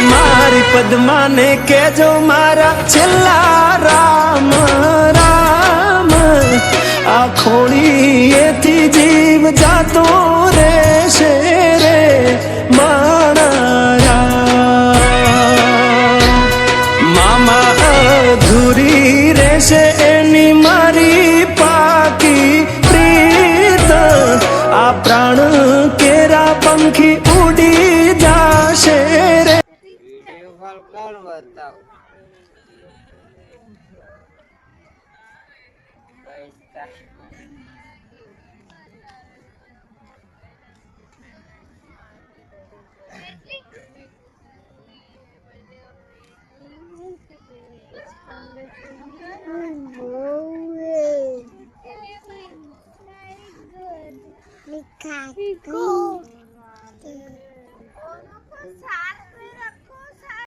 मारी पद्मा ने केजो मारा छेल्ला राम राम आ खोड़ी थी जीव जातो रे शेरे मारा मामा अधूरी रेशे एनी मारी पाकी प्रीत आ प्राण केरा पंखी उड़ी जाशे रे। Go.